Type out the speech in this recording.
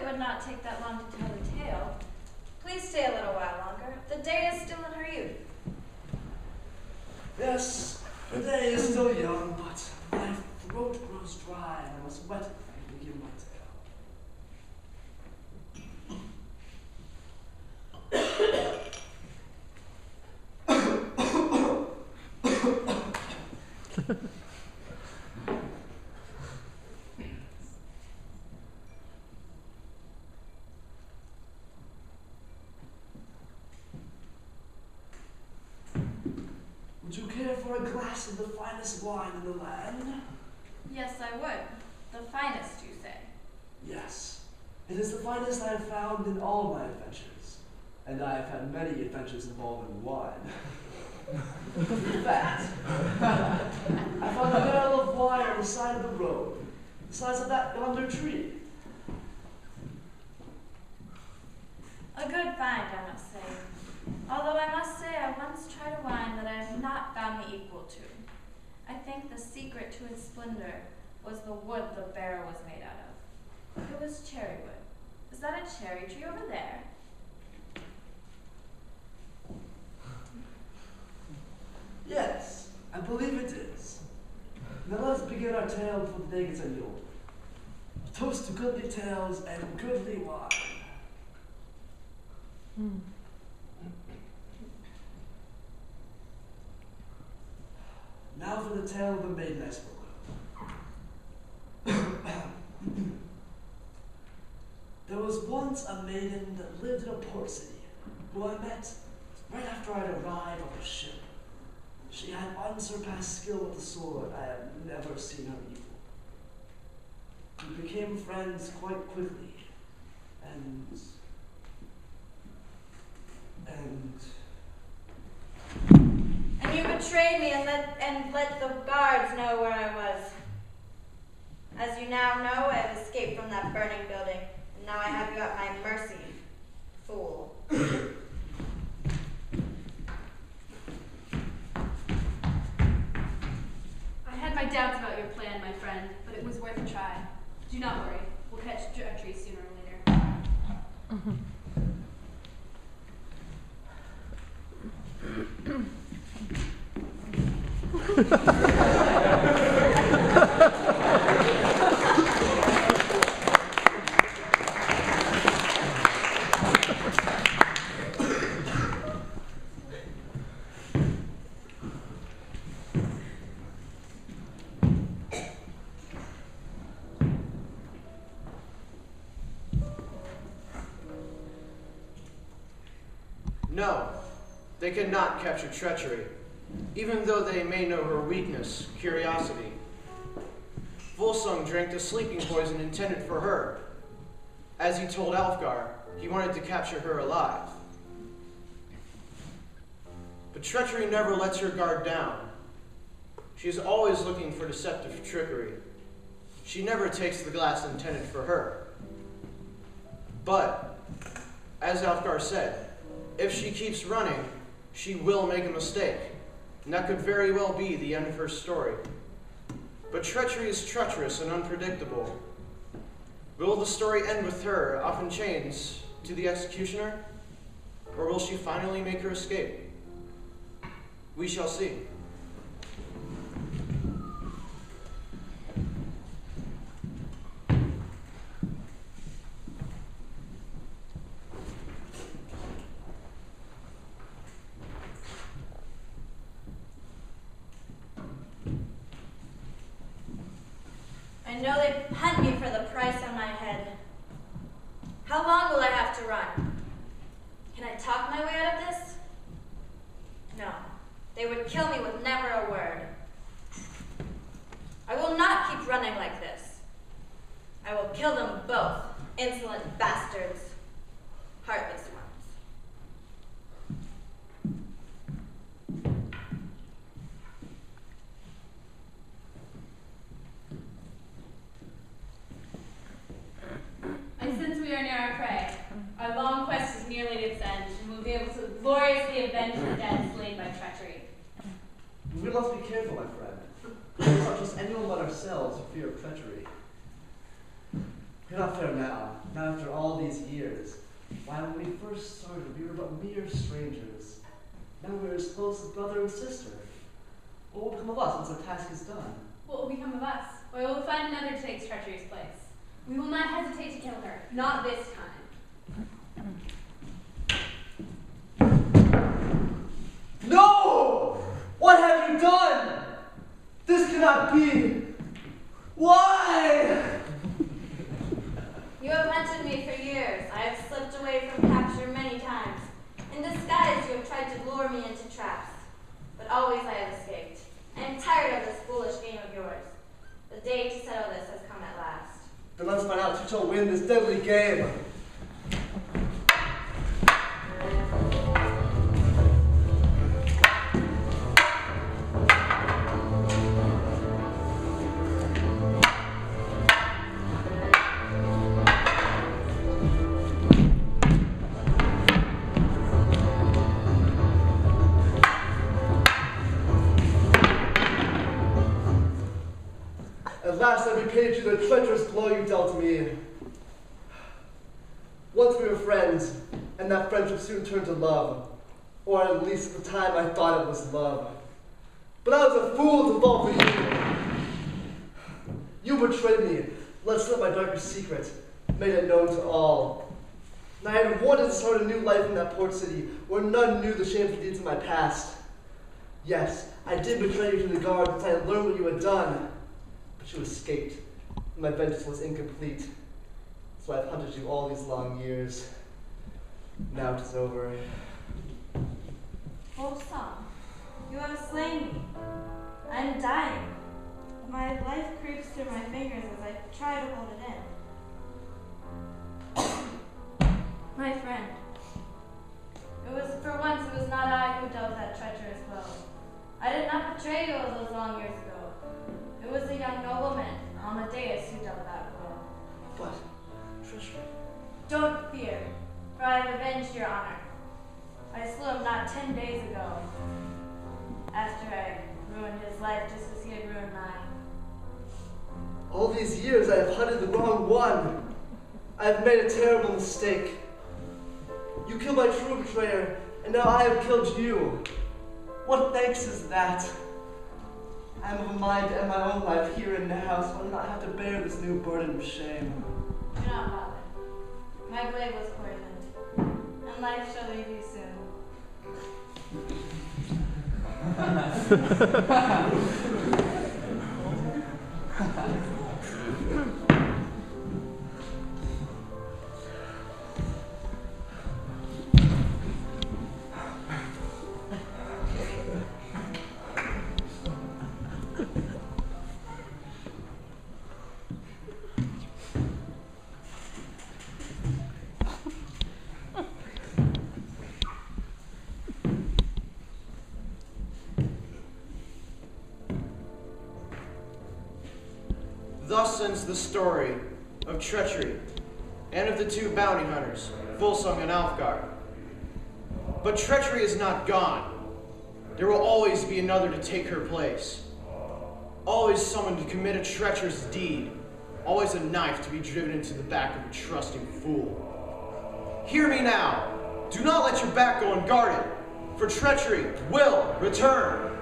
would not take that long to tell the tale. Please stay a little while longer. The day is still in her youth. Yes, the day is still young, but my throat grows dry and I must wet it to begin my tale. Would you care for a glass of the finest wine in the land? Yes, I would. The finest, you say? Yes. It is the finest I have found in all my adventures. And I have had many adventures involving wine. In fact, I found a barrel of wine on the side of the road, the size of that yonder tree. A good find, I must say. Although I must say I once tried a wine that I have not found the equal to. I think the secret to its splendor was the wood the barrel was made out of. It was cherry wood. Is that a cherry tree over there? Yes, I believe it is. Now let us begin our tale before the day gets any older. Toast to goodly tales and goodly wine. Now for the tale of the maiden I spoke of. There was once a maiden that lived in a port city, who I met right after I'd arrived on the ship. She had unsurpassed skill with the sword. I have never seen her equal. We became friends quite quickly, and you betrayed me and let the guards know where I was. As you now know, I have escaped from that burning building, and now I have you at my mercy, fool. I had my doubts about your plan, my friend, but it was worth a try. Do not worry. We'll catch Treachery sooner or later. No, they cannot capture Treachery, even though they may know her weakness, curiosity. Volsung drank the sleeping poison intended for her. As he told Alfgar, he wanted to capture her alive. But Treachery never lets her guard down. She is always looking for deceptive trickery. She never takes the glass intended for her. But, as Alfgar said, if she keeps running, she will make a mistake, and that could very well be the end of her story. But Treachery is treacherous and unpredictable. Will the story end with her off in chains to the executioner, or will she finally make her escape? We shall see. I know they hunt me for the price on my head. How long will I have to run? Can I talk my way out of this? No, they would kill me with never a word. I will not keep running like this. I will kill them both, insolent bastards, heartless ones. And since we are near our prey, our long quest is nearly at its end, and we'll be able to gloriously avenge the dead slain by Treachery. We must be careful, my friend. We must not trust anyone but ourselves for fear of treachery. You're not fair now. Now after all these years. Why, when we first started, we were but mere strangers. Now we're as close as brother and sister. What will become of us once our task is done? What will become of us? Or we will find another to take Treachery's place. We will not hesitate to kill her. Not this time. No! What have you done? This cannot be. Why? You have hunted me for years. I have slipped away from capture many times. In disguise, you have tried to lure me into traps. But always I have escaped. I am tired of this foolish game of yours. The day to settle this has come at last. Then let's find out who shall win this deadly game. At last I repaid you the treacherous blow you dealt me. Once we were friends, and that friendship soon turned to love. Or at least at the time I thought it was love. But I was a fool to fall for you. You betrayed me, let slip my darkest secret, made it known to all. And I had wanted to start a new life in that port city, where none knew the shameful deeds of my past. Yes, I did betray you to the guards once I had learned what you had done. But you escaped, and my vengeance was incomplete. So I've hunted you all these long years. Now it is over. Full song. You have slain me. I am dying. My life creeps through my fingers as I try to hold it in. My friend. For once, it was not I who dealt that treacherous blow. I did not betray you all those long years ago. It was the young nobleman, Amadeus, who dealt that blow. What? Treachery? Don't fear, for I have avenged your honor. I slew him not 10 days ago, after I ruined his life just as he had ruined mine. All these years I have hunted the wrong one. I have made a terrible mistake. You killed my true betrayer, and now I have killed you. What thanks is that? I am of a mind to end my own life here and now, so I do not have to bear this new burden of shame. Do not bother. My blade was poisoned, and life shall leave you soon. Thus ends the story of Treachery and of the two bounty hunters, Volsung and Alfgar. But Treachery is not gone. There will always be another to take her place. Always someone to commit a treacherous deed. Always a knife to be driven into the back of a trusting fool. Hear me now. Do not let your back go unguarded, for Treachery will return.